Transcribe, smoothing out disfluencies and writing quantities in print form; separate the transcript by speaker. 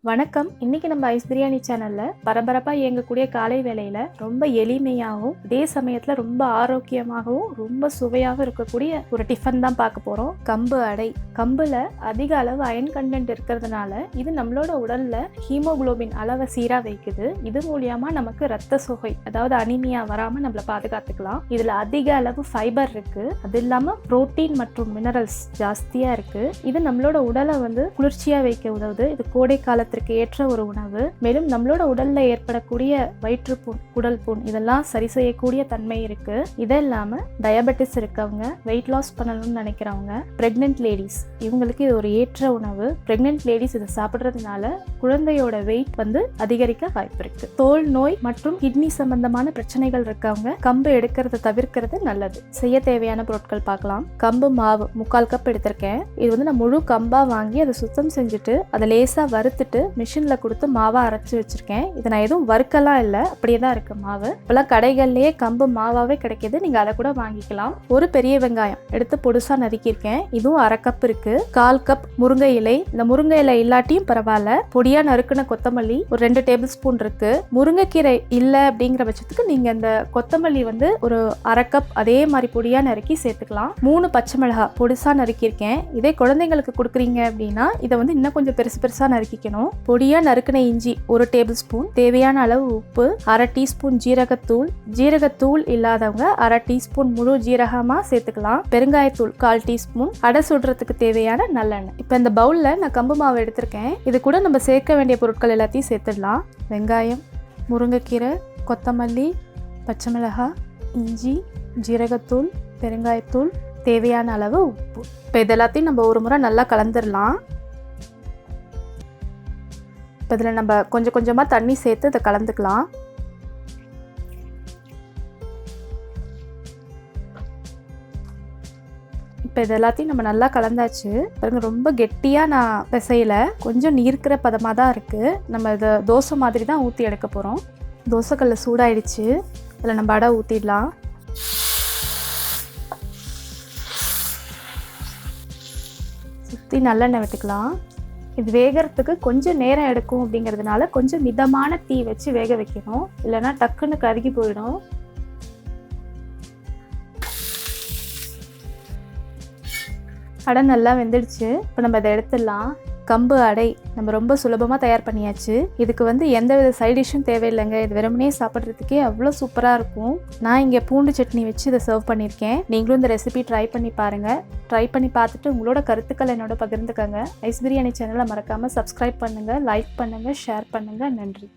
Speaker 1: வணக்கம். இன்னைக்கு நம்ம ஐஸ் பிரியாணி சேனல்ல பரபரப்பா இயங்கக்கூடிய காலை வேளையில ரொம்ப எளிமையாகவும் அதே சமயத்துல ரொம்ப ஆரோக்கியமாகவும் ரொம்ப சுவையாகவும் இருக்கக்கூடிய ஒரு டிஃபன் தான் பார்க்க போறோம். கம்பு அடை. கம்புல அதிக அளவு அயன் கண்டென்ட் இருக்கிறதுனால இது நம்மளோட உடல்ல ஹீமோகுளோபின் அளவை சீரா வைக்குது. இது மூலியமா நமக்கு ரத்த சோகை அதாவது அனிமியா வராம நம்மள பாதுகாத்துக்கலாம். இதுல அதிக அளவு ஃபைபர் இருக்கு. அது இல்லாம புரோட்டீன் மற்றும் மினரல்ஸ் ஜாஸ்தியா இருக்கு. இது நம்மளோட உடலை குளிர்ச்சியா வைக்க உதவுது. இது கோடை காலத்திற்கு ஏற்ற ஒரு உணவு. மேலும் நம்மளோட உடல்ல ஏற்படக்கூடிய வயிற்றுப்புண், குடல் புண் இதெல்லாம் சரி செய்யக்கூடிய தன்மை இருக்கு. இதெல்லாம டயபெட்டிஸ் இருக்கவங்க, வெயிட் லாஸ் பண்ணணும்னு நினைக்கிறவங்க, பிரெக்னென்ட் லேடிஸ் இவங்களுக்கு இது ஒரு ஏற்ற உணவு. பிரெக்னென்ட் லேடிஸ் இதை சாப்பிட்றதுனால குழந்தையோட வெயிட் அதிகரிக்க வாய்ப்பு இருக்கு. தோல் நோய் மற்றும் கிட்னி சம்பந்தமான பிரச்சனைகள் இருக்கவங்க கம்பு எடுக்கிறத தவிர்க்கிறது நல்லது. செய்ய தேவையான பொருட்கள் பார்க்கலாம். கம்பு மாவு 3/4 கப் எடுத்திருக்கேன். இது நான் முழு கம்பா வாங்கி அதை சுத்தம் செஞ்சுட்டு அதை லேசா வறுத்துட்டு மிஷின்ல கொடுத்து மாவா அரைச்சு வச்சிருக்கேன். இது நான் எதுவும் வறுக்கலாம் இல்லை, அப்படியே தான் இருக்கு மாவு. இப்பெல்லாம் கடைகள்லயே கம்பு மாவாவே கிடைக்கிது, நீங்க அதை கூட வாங்கிக்கலாம். ஒரு பெரிய வெங்காயம் எடுத்து பொடுசா நறுக்கியிருக்கேன். இதுவும் 1/2 கப் இருக்கு. 1/4 கப் முருங்கை இலை. இந்த முருங்கை இலை இல்லாட்டியும் பரவாயில்ல, பொடியா நறுக்குன கொத்தமல்லி ஒரு 2 டேபிள் ஸ்பூன் இருக்கு. முருங்கைக்கீரை இல்லை அப்படிங்கிற பட்சத்துக்கு நீங்க இந்த கொத்தமல்லி ஒரு 1/2 கப் அதே மாதிரி பொடியா நறுக்கி சேர்த்துக்கலாம். 3 பச்சை மிளகாய் பொடிசா நறுக்கியிருக்கேன். இதே குழந்தைங்களுக்கு கொடுக்குறீங்க அப்படின்னா இதை இன்னும் கொஞ்சம் பெருசா நறுக்கிக்கணும். பொடியா நறுக்கின இஞ்சி 1 டேபிள் ஸ்பூன், தேவையான அளவு உப்பு, 1/2 டீஸ்பூன் ஜீரகத்தூள். ஜீரகத்தூள் இல்லாதவங்க 1/2 டீஸ்பூன் முழு ஜீரகமா சேர்த்துக்கலாம். பெருங்காயத்தூள் 1/4 டீஸ்பூன், அடை சுடுறதுக்கு தேவையான நல்லெண்ணெய். இப்போ இந்த பவுல்ல நான் கம்பு மாவு எடுத்திருக்கேன். இது கூட நம்ம சேர்க்க வேண்டிய பொருட்கள் எல்லாத்தையும் சேர்த்துடலாம். வெங்காயம், முருங்கைக்கீரை, கொத்தமல்லி, பச்சை மிளகாய், இஞ்சி, ஜீரகத்தூள், பெருங்காயத்தூள், தேவையான அளவு உப்பு. இப்போ இதெல்லாத்தையும் நம்ம ஒரு முறை நல்லா கலந்துடலாம். இப்போ இதில் நம்ம கொஞ்சம் கொஞ்சமாக தண்ணி சேர்த்து இதை கலந்துக்கலாம். இப்போ இது எல்லாத்தையும் நம்ம நல்லா கலந்தாச்சு. பாருங்க, ரொம்ப கெட்டியாக நான் பிசையில, கொஞ்சம் நீர்க்கிற பதமாக தான் இருக்குது. நம்ம இதை தோசை மாதிரி தான் ஊற்றி எடுக்க போகிறோம். தோசைக்கல்ல சூடாயிடுச்சு. இதில் நம்ம அடை ஊற்றிடலாம். சுற்றி நல்லெண்ணெய் விட்டுக்கலாம். இது வேகிறதுக்கு கொஞ்சம் நேரம் எடுக்கும் அப்படிங்கிறதுனால கொஞ்சம் மிதமான தீ வச்சு வேக வைக்கணும், இல்லைன்னா டக்குன்னு கருகி போயிடும். அடை நல்லா வெந்துடுச்சு. இப்போ நம்ம இதை எடுத்துடலாம். கம்பு அடை நம்ம ரொம்ப சுலபமாக தயார் பண்ணியாச்சு. இதுக்கு எந்த வித சைட் டிஷ்ஷும் தேவையில்லைங்க. இது வெறுமனே சாப்பிட்றதுக்கே அவ்வளோ சூப்பராக இருக்கும். நான் இங்கே பூண்டு சட்னி வச்சு இதை சர்வ் பண்ணியிருக்கேன். நீங்களும் இந்த ரெசிபி ட்ரை பண்ணி பாருங்கள். ட்ரை பண்ணி பார்த்துட்டு உங்களோட கருத்துக்களை என்னோட பகிர்ந்துக்கங்க. ஐஸ் பிரியாணி சேனலை மறக்காமல் சப்ஸ்கிரைப் பண்ணுங்கள், லைக் பண்ணுங்கள், ஷேர் பண்ணுங்கள். நன்றி.